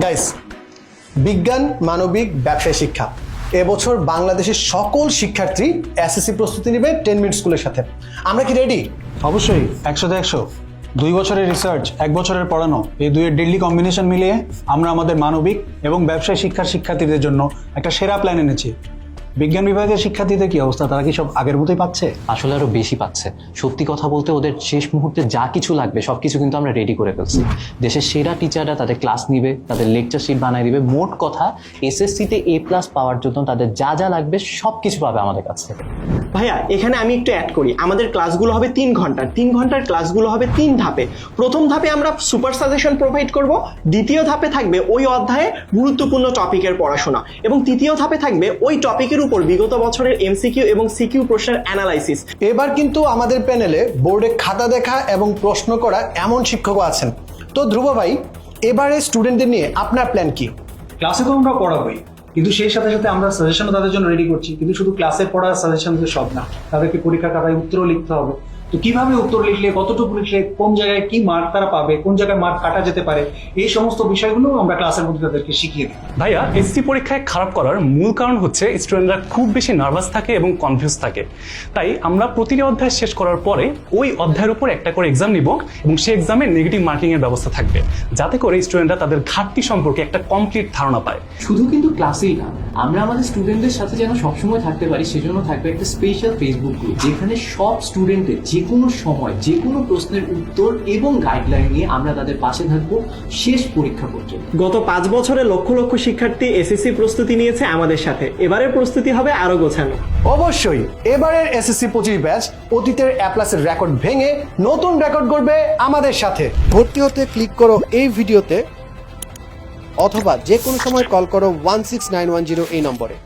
Guys, বিজ্ঞান, মানবিক, ব্যবসায় শিক্ষা এবছর বাংলাদেশের সকল শিক্ষার্থী এসএসসি প্রস্তুতি নেবে 10 মিনিট স্কুলের সাথে। আমরা কি রেডি? অবশ্যই 100-100। 2 বছরের রিসার্চ, 1 বছরের পড়ানো, এই দুইয়ের ডেডলি কম্বিনেশন মিলিয়ে আমরা আমাদের মানবিক এবং ব্যবসায় শিক্ষার শিক্ষার্থীদের জন্য একটা সেরা প্ল্যান এনেছি। বিজ্ঞান বিভাগের শিক্ষার্থীদের কি অবস্থা? তারা কি সব আগের মতোই পাচ্ছে? আসলে আরো বেশি পাচ্ছে। সত্যি কথা বলতে ওদের শেষ মুহূর্তে যা কিছু লাগবে সবকিছু কিন্তু আমরা রেডি করে ফেলছি। দেশের সেরা টিচাররা তাদের ক্লাস নিবে, তাদের লেকচার শিট বানিয়ে দিবে। মোট কথা এসএসসিতে A+ পাওয়ার জন্য তাদের যা যা লাগবে সবকিছু পাবে আমাদের কাছ থেকে। ভাইয়া, এখানে আমি একটু অ্যাড করি। আমাদের ক্লাসগুলো হবে 3 ঘন্টার। 3 ঘন্টার ক্লাসগুলো হবে 3 ধাপে। প্রথম ধাপে আমরা সুপার সাজেশন প্রোভাইড করব। দ্বিতীয় ধাপে থাকবে ওই অধ্যায়ে গুরুত্বপূর্ণ টপিকের পড়াশোনা, এবং তৃতীয় ধাপে থাকবে ওই টপিকের উপর বিগত বছরের এমসিকিউ এবং সিকিউ প্রশ্নের অ্যানালাইসিস। এবার কিন্তু আমাদের প্যানেলে বোর্ডে খাতা দেখা এবং প্রশ্ন করা এমন শিক্ষকও আছেন। তো ধ্রুব ভাই, এবারে স্টুডেন্টদের নিয়ে আপনার প্ল্যান কি? ক্লাসে তো আমরা পড়াবোই, কিন্তু সেই সাথে সাথে আমরা সাজেশনও তাদের জন্য রেডি করছি। কিন্তু শুধু ক্লাসে পড়া সাজেশন তো সব না, তাদেরকে পরীক্ষার খাতায় উত্তরও লিখতে হবে। তো কিভাবে উত্তর লিখলে, কতটুকু লিখলে, কোন জায়গায় কি মার্ক তারা পাবে, কোন জায়গায় মার্ক কাটা যেতে পারে, এই সমস্ত বিষয়গুলো আমরা ক্লাসের মধ্যে তাদেরকে শিখিয়ে দিই। ভাইয়া, এসসি পরীক্ষায় খারাপ করার মূল কারণ হচ্ছে স্টুডেন্টরা খুব বেশি নার্ভাস থাকে এবং কনফিউজ থাকে। তাই আমরা প্রতিটি অধ্যায় শেষ করার পরে ওই অধ্যায়ের উপর একটা করে এক্সাম নিব, এবং সেই এক্সামে নেগেটিভ মার্কিং এর ব্যবস্থা থাকবে, যাতে করে স্টুডেন্টরা তাদের ঘাটতি সম্পর্কে একটা কমপ্লিট ধারণা পায়। শুধু কিন্তু ক্লাসেই না, আমরা আমাদের স্টুডেন্টদের সাথে যেন সবসময় থাকতে পারি সেজন্য থাকবে একটা স্পেশাল ফেসবুক গ্রুপ, যেখানে সব স্টুডেন্টদের যে কোনো সময় যে কোনো প্রশ্নের উত্তর এবং গাইডলাইন নিয়ে আমরা তাদের পাশে থাকবো শেষ পরীক্ষা পর্যন্ত। গত 5 বছরে লক্ষ লক্ষ শিক্ষার্থী এসএসসি প্রস্তুতি নিয়েছে আমাদের সাথে। এবারের প্রস্তুতি হবে আরো গোছানো। অবশ্যই এবারের এসএসসি 25 ব্যাচ অতীতের A+ এর রেকর্ড ভেঙে নতুন রেকর্ড গড়বে আমাদের সাথে। ভর্তি হতে ক্লিক করো এই ভিডিওতে, অথবা যে কোনো সময় কল করো 16910 এই নম্বরে।